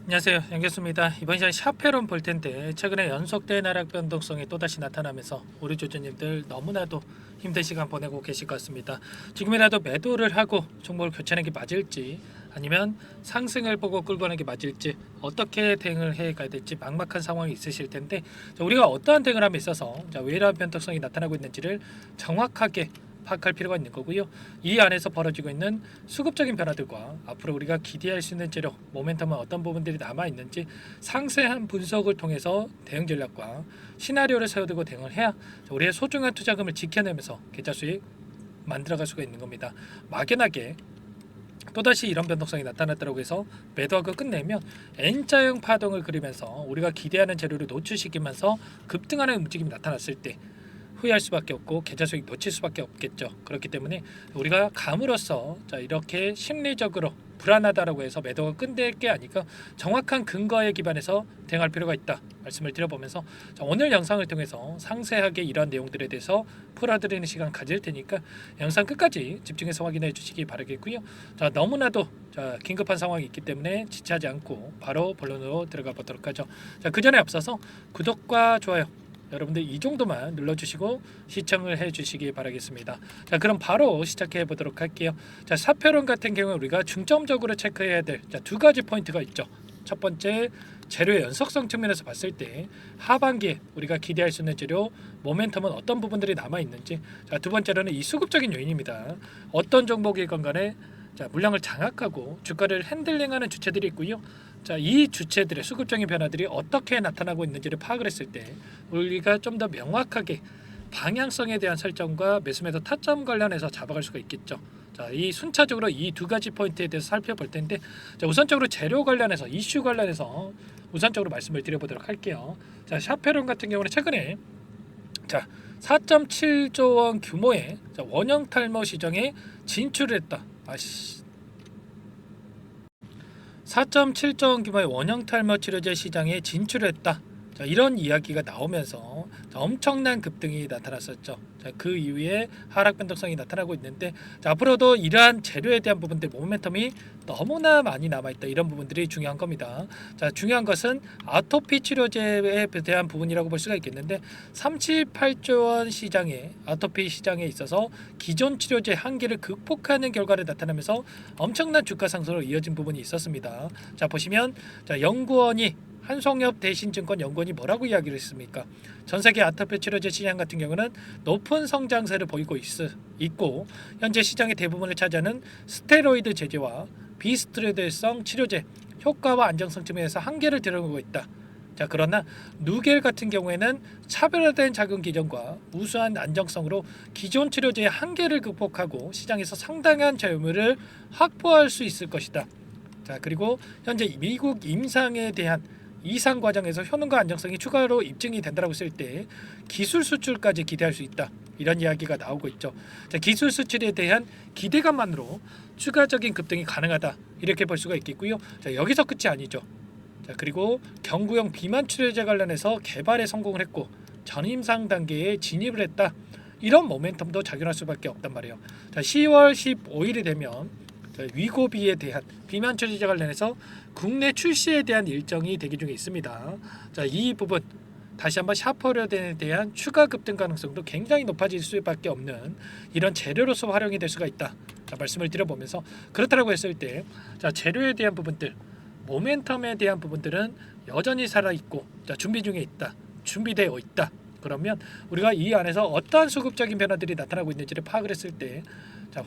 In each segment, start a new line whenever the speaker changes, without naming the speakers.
안녕하세요, 양교수입니다. 이번 시간 샤페론 볼 텐데 최근에 연속된 하락 변동성이 또다시 나타나면서 우리 주주님들 너무나도 힘든 시간 보내고 계실 것 같습니다. 지금이라도 매도를 하고 종목을 교체하는 게 맞을지 아니면 상승을 보고 끌고 가는 게 맞을지 어떻게 대응을 해 가야 될지 막막한 상황이 있으실 텐데 우리가 어떠한 대응을 함에 있어서 왜 이러한 변동성이 나타나고 있는지를 정확하게 파악할 필요가 있는 거고요. 이 안에서 벌어지고 있는 수급적인 변화들과 앞으로 우리가 기대할 수 있는 재료, 모멘텀은 어떤 부분들이 남아 있는지 상세한 분석을 통해서 대응 전략과 시나리오를 세워두고 대응을 해야 우리의 소중한 투자금을 지켜내면서 계좌 수익 만들어갈 수가 있는 겁니다. 막연하게 또다시 이런 변동성이 나타났다고 해서 매도하고 끝내면 N자형 파동을 그리면서 우리가 기대하는 재료를 노출시키면서 급등하는 움직임이 나타났을 때 후회할 수밖에 없고 계좌 수익 놓칠 수밖에 없겠죠. 그렇기 때문에 우리가 감으로써 이렇게 심리적으로 불안하다라고 해서 매도가 끝낼 게 아니까 정확한 근거에 기반해서 대응할 필요가 있다 말씀을 드려보면서 오늘 영상을 통해서 상세하게 이러한 내용들에 대해서 풀어드리는 시간 가질 테니까 영상 끝까지 집중해서 확인해 주시기 바라겠고요. 너무나도 긴급한 상황이 있기 때문에 지체하지 않고 바로 본론으로 들어가 보도록 하죠. 그 전에 앞서서 구독과 좋아요 여러분들 이 정도만 눌러주시고 시청을 해주시기 바라겠습니다. 그럼 바로 시작해 보도록 할게요. 사표론 같은 경우 우리가 중점적으로 체크해야 될 두 가지 포인트가 있죠. 첫 번째, 재료의 연속성 측면에서 봤을 때 하반기에 우리가 기대할 수 있는 재료 모멘텀은 어떤 부분들이 남아 있는지, 두 번째로는 이 수급적인 요인입니다. 어떤 종목이건 간에 물량을 장악하고 주가를 핸들링하는 주체들이 있고요. 이 주체들의 수급적인 변화들이 어떻게 나타나고 있는지를 파악을 했을 때 우리가 좀 더 명확하게 방향성에 대한 설정과 매수매도 타점 관련해서 잡아갈 수가 있겠죠. 이 순차적으로 이 두 가지 포인트에 대해서 살펴볼 텐데 우선적으로 재료 관련해서 이슈 관련해서 우선적으로 말씀을 드려보도록 할게요. 샤페론 같은 경우는 최근에 4.7조 원 규모의 원형 탈모 시장에 진출했다. 4.7조 원 규모의 원형 탈모 치료제 시장에 진출했다. 이런 이야기가 나오면서 엄청난 급등이 나타났었죠. 그 이후에 하락 변동성이 나타나고 있는데 앞으로도 이러한 재료에 대한 부분들 모멘텀이 너무나 많이 남아있다. 이런 부분들이 중요한 겁니다. 중요한 것은 아토피 치료제에 대한 부분이라고 볼 수가 있겠는데 38조 원 시장에 아토피 시장에 있어서 기존 치료제 한계를 극복하는 결과를 나타나면서 엄청난 주가 상승으로 이어진 부분이 있었습니다. 보시면 연구원이 한송엽 대신증권 연구원이 뭐라고 이야기를 했습니까? 전세계 아토피 치료제 시장 같은 경우는 높은 성장세를 보이고 있고 현재 시장의 대부분을 차지하는 스테로이드 제제와 비스테로이드성 치료제 효과와 안정성 측면에서 한계를 드러내고 있다. 그러나 누겔 같은 경우에는 차별화된 작용 기전과 우수한 안정성으로 기존 치료제의 한계를 극복하고 시장에서 상당한 점유율을 확보할 수 있을 것이다. 그리고 현재 미국 임상에 대한 이상 과정에서 효능과 안정성이 추가로 입증이 된다고 했을 때 기술 수출까지 기대할 수 있다. 이런 이야기가 나오고 있죠. 기술 수출에 대한 기대감만으로 추가적인 급등이 가능하다. 이렇게 볼 수가 있겠고요. 여기서 끝이 아니죠. 그리고 경구용 비만 치료제 관련해서 개발에 성공을 했고 전임상 단계에 진입을 했다. 이런 모멘텀도 작용할 수밖에 없단 말이에요. 10월 15일이 되면 위고비에 대한 비만 치료제 관련해서 국내 출시에 대한 일정이 대기 중에 있습니다. 이 부분 다시 한번 샤퍼련에 대한 추가 급등 가능성도 굉장히 높아질 수밖에 없는 이런 재료로서 활용이 될 수가 있다. 말씀을 드려보면서 그렇다고 했을 때 재료에 대한 부분들 모멘텀에 대한 부분들은 여전히 살아있고 준비 중에 있다. 준비되어 있다. 그러면 우리가 이 안에서 어떠한 수급적인 변화들이 나타나고 있는지를 파악을 했을 때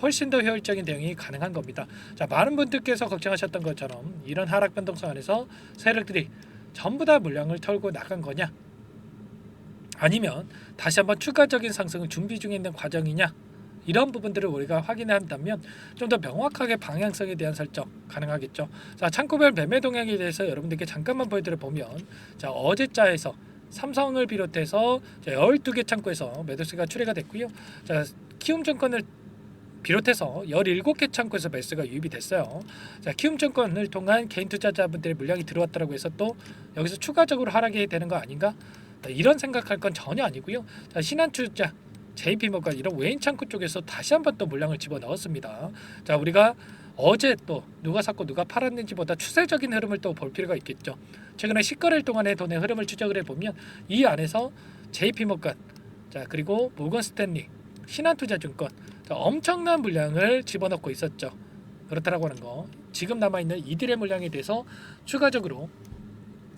훨씬 더 효율적인 대응이 가능한 겁니다. 많은 분들께서 걱정하셨던 것처럼 이런 하락 변동성 안에서 세력들이 전부 다 물량을 털고 나간 거냐 아니면 다시 한번 추가적인 상승을 준비 중에 있는 과정이냐 이런 부분들을 우리가 확인한다면 좀 더 명확하게 방향성에 대한 설정 가능하겠죠. 창구별 매매 동향에 대해서 여러분들께 잠깐만 보여드려 보면 어제자에서 삼성을 비롯해서 12개 창구에서 매도세가 출회가 됐고요. 키움증권을 비롯해서 17개 창구에서 매수가 유입이 됐어요. 키움증권을 통한 개인 투자자분들의 물량이 들어왔다고 해서 또 여기서 추가적으로 하락이 되는 거 아닌가? 이런 생각할 건 전혀 아니고요. 신한투자 JP모건 이런 외인 창구 쪽에서 다시 한번 또 물량을 집어넣었습니다. 우리가 어제 또 누가 샀고 누가 팔았는지보다 추세적인 흐름을 또 볼 필요가 있겠죠. 최근에 10거래일 동안의 돈의 흐름을 추적을 해보면 이 안에서 JP모건, 자 그리고 모건 스탠리, 신한투자증권, 자, 엄청난 물량을 집어넣고 있었죠. 그렇다라고 하는 거. 지금 남아 있는 이들의 물량에 대해서 추가적으로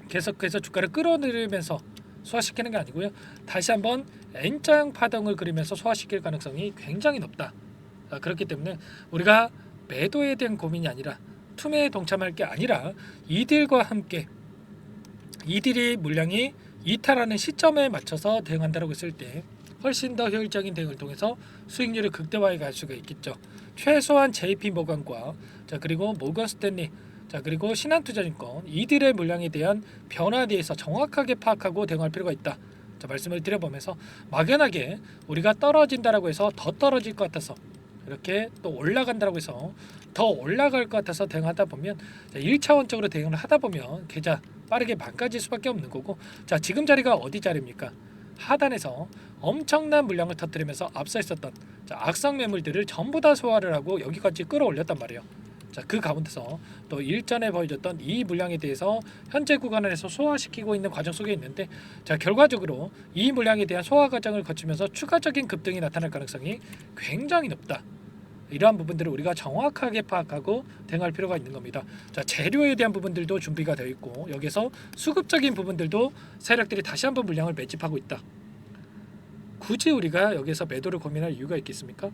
계속해서 주가를 끌어들이면서 소화시키는 게 아니고요. 다시 한번 N자형 파동을 그리면서 소화시킬 가능성이 굉장히 높다. 그렇기 때문에 우리가 매도에 대한 고민이 아니라 투매에 동참할 게 아니라 이들과 함께 이들이 물량이 이탈하는 시점에 맞춰서 대응한다고 했을 때 훨씬 더 효율적인 대응을 통해서 수익률을 극대화해 갈 수가 있겠죠. 최소한 JP 모건과 자 그리고 모건 스탠리 자 그리고 신한투자증권 이들의 물량에 대한 변화에 대해서 정확하게 파악하고 대응할 필요가 있다. 자 말씀을 드려보면서 막연하게 우리가 떨어진다라고 해서 더 떨어질 것 같아서 이렇게 또 올라간다고 해서 더 올라갈 것 같아서 대응하다 보면 1차원적으로 대응을 하다 보면 계좌 빠르게 망가질 수밖에 없는 거고 자 지금 자리가 어디 자리입니까? 하단에서 엄청난 물량을 터뜨리면서 앞서 있었던 자, 악성 매물들을 전부 다 소화를 하고 여기까지 끌어올렸단 말이에요. 자, 그 가운데서 또 일전에 보여줬던 이 물량에 대해서 현재 구간에서 소화시키고 있는 과정 속에 있는데 자, 결과적으로 이 물량에 대한 소화 과정을 거치면서 추가적인 급등이 나타날 가능성이 굉장히 높다. 이러한 부분들을 우리가 정확하게 파악하고 대응할 필요가 있는 겁니다. 자, 재료에 대한 부분들도 준비가 되어 있고 여기서 수급적인 부분들도 세력들이 다시 한번 물량을 매집하고 있다. 굳이 우리가 여기서 매도를 고민할 이유가 있겠습니까?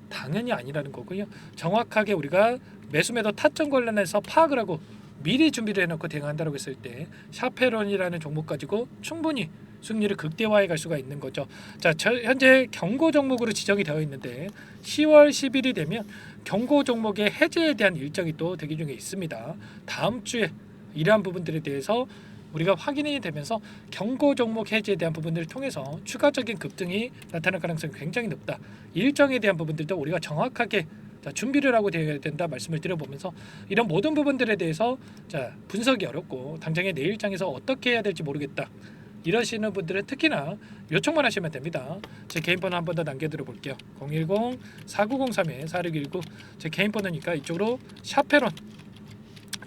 당연히 아니라는 거고요. 정확하게 우리가 매수 매도 타점 관련해서 파악을 하고 미리 준비를 해놓고 대응한다고 했을 때 샤페론이라는 종목 가지고 충분히 수익률을 극대화해 갈 수가 있는 거죠. 자, 현재 경고 종목으로 지정이 되어 있는데 10월 10일이 되면 경고 종목의 해제에 대한 일정이 또 대기 중에 있습니다. 다음 주에 이러한 부분들에 대해서 우리가 확인이 되면서 경고 종목 해제에 대한 부분들을 통해서 추가적인 급등이 나타날 가능성이 굉장히 높다. 일정에 대한 부분들도 우리가 정확하게 준비를 하고 되어야 된다 말씀을 드려보면서 이런 모든 부분들에 대해서 분석이 어렵고 당장의 내일장에서 어떻게 해야 될지 모르겠다. 이러시는 분들은 특히나 요청만 하시면 됩니다. 제 개인 번호 한 번 더 남겨드려 볼게요. 010-4903-4619 제 개인 번호니까 이쪽으로 샤페론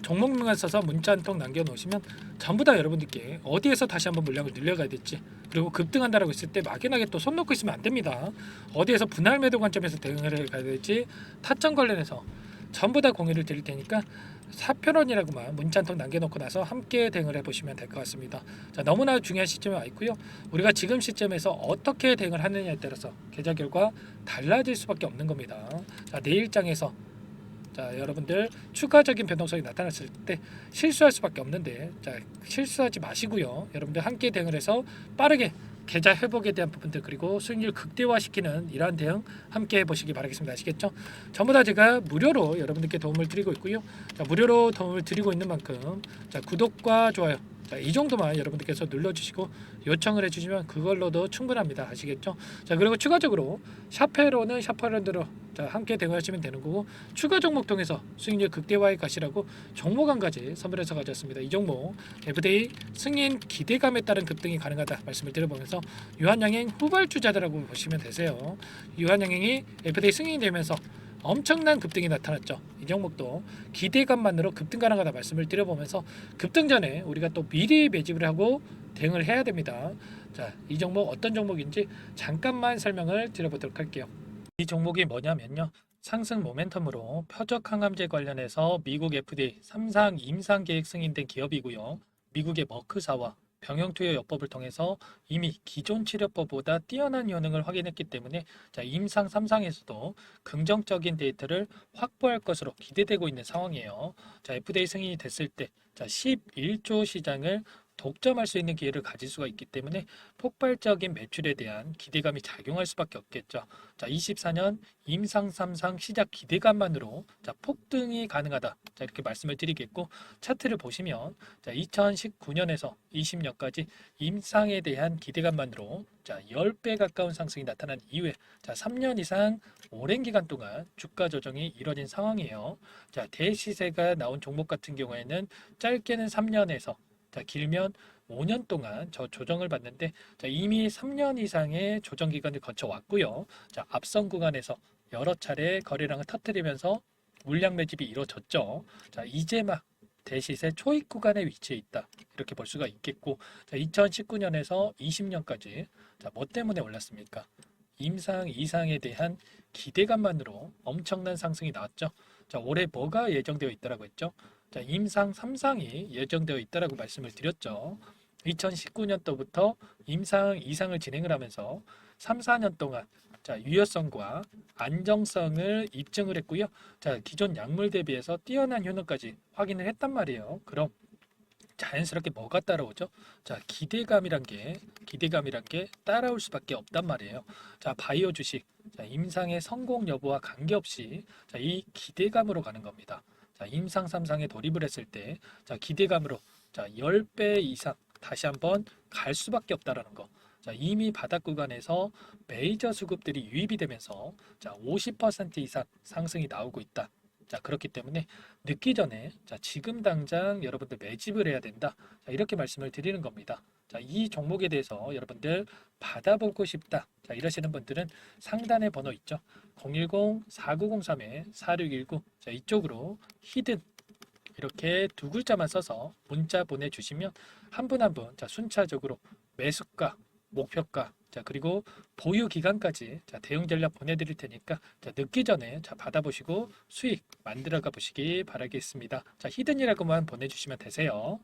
종목명을 써서 문자 한 통 남겨놓으시면 전부 다 여러분들께 어디에서 다시 한번 물량을 늘려가야 될지 그리고 급등한다라고 했을 때 막연하게 또 손 놓고 있으면 안 됩니다. 어디에서 분할 매도 관점에서 대응을 해가야 될지 타점 관련해서 전부 다 공유를 드릴 테니까 사표론이라고만 문자 한 통 남겨놓고 나서 함께 대응을 해보시면 될 것 같습니다. 자, 너무나 중요한 시점에 와 있고요. 우리가 지금 시점에서 어떻게 대응을 하느냐에 따라서 계좌 결과 달라질 수밖에 없는 겁니다. 자, 내일장에서 자, 여러분들 추가적인 변동성이 나타났을 때 실수할 수밖에 없는데 자, 실수하지 마시고요. 여러분들 함께 대응을 해서 빠르게 계좌 회복에 대한 부분들 그리고 수익률 극대화시키는 이러한 대응 함께 해보시기 바라겠습니다. 아시겠죠? 전부 다 제가 무료로 여러분들께 도움을 드리고 있고요. 자, 무료로 도움을 드리고 있는 만큼 자, 구독과 좋아요 자, 이 정도만 여러분들께서 눌러주시고 요청을 해주시면 그걸로도 충분합니다. 아시겠죠? 자, 그리고 추가적으로 샤페로는 샤페론대로 함께 대응하시면 되는 거고 추가 종목 통해서 수익률 극대화에 가시라고 종목 한 가지 선물해서 가져왔습니다. 이 종목 FDA 승인 기대감에 따른 급등이 가능하다 말씀을 드려보면서 유한양행 후발주자들라고 보시면 되세요. 유한양행이 FDA 승인이 되면서 엄청난 급등이 나타났죠. 이 종목도 기대감만으로 급등 가능하다 말씀을 드려보면서 급등 전에 우리가 또 미리 매집을 하고 대응을 해야 됩니다. 자, 이 종목 어떤 종목인지 잠깐만 설명을 드려보도록 할게요. 이 종목이 뭐냐면요. 상승 모멘텀으로 표적 항암제 관련해서 미국 FDA 3상 임상 계획 승인된 기업이고요. 미국의 머크사와 병용투여 요법을 통해서 이미 기존 치료법보다 뛰어난 효능을 확인했기 때문에 임상 3상에서도 긍정적인 데이터를 확보할 것으로 기대되고 있는 상황이에요. FDA 승인이 됐을 때 11조 시장을 독점할 수 있는 기회를 가질 수가 있기 때문에 폭발적인 매출에 대한 기대감이 작용할 수밖에 없겠죠. 24년 임상 3상 시작 기대감만으로 폭등이 가능하다. 이렇게 말씀을 드리겠고 차트를 보시면 2019년에서 20년까지 임상에 대한 기대감만으로 10배 가까운 상승이 나타난 이후에 3년 이상 오랜 기간 동안 주가 조정이 이뤄진 상황이에요. 대시세가 나온 종목 같은 경우에는 짧게는 3년에서 길면 5년 동안 저 조정을 받는데 이미 3년 이상의 조정 기간을 거쳐 왔고요. 앞선 구간에서 여러 차례 거래량을 터뜨리면서 물량 매집이 이루어졌죠. 자, 이제 막 대시세 초입 구간에 위치해 있다. 이렇게 볼 수가 있겠고, 자, 2019년에서 20년까지 자, 뭐 때문에 올랐습니까? 임상, 이상에 대한 기대감만으로 엄청난 상승이 나왔죠. 자, 올해 뭐가 예정되어 있다라고 했죠? 자, 임상 3상이 예정되어 있다라고 말씀을 드렸죠. 2019년도부터 임상, 이상을 진행을 하면서 3, 4년 동안 자, 유효성과 안정성을 입증을 했고요. 자, 기존 약물 대비해서 뛰어난 효능까지 확인을 했단 말이에요. 그럼 자연스럽게 뭐가 따라오죠? 자, 기대감이란 게 따라올 수밖에 없단 말이에요. 자, 바이오 주식, 자, 임상의 성공 여부와 관계없이 자, 이 기대감으로 가는 겁니다. 자, 임상 3상에 돌입을 했을 때, 자, 기대감으로 자, 10배 이상 다시 한번 갈 수밖에 없다라는 거. 자, 이미 바닥 구간에서 메이저 수급들이 유입이 되면서 자, 50% 이상 상승이 나오고 있다. 자, 그렇기 때문에 늦기 전에 자, 지금 당장 여러분들 매집을 해야 된다. 자, 이렇게 말씀을 드리는 겁니다. 자, 이 종목에 대해서 여러분들 받아보고 싶다. 자, 이러시는 분들은 상단에 번호 있죠. 010-4903-4619. 자, 이쪽으로 히든 이렇게 두 글자만 써서 문자 보내주시면 한 분 한 분 자, 순차적으로 매수가, 목표가, 자, 그리고 보유 기간까지 자, 대응 전략 보내드릴 테니까 자, 늦기 전에 자, 받아보시고 수익 만들어가 보시기 바라겠습니다. 자, 히든이라고만 보내주시면 되세요.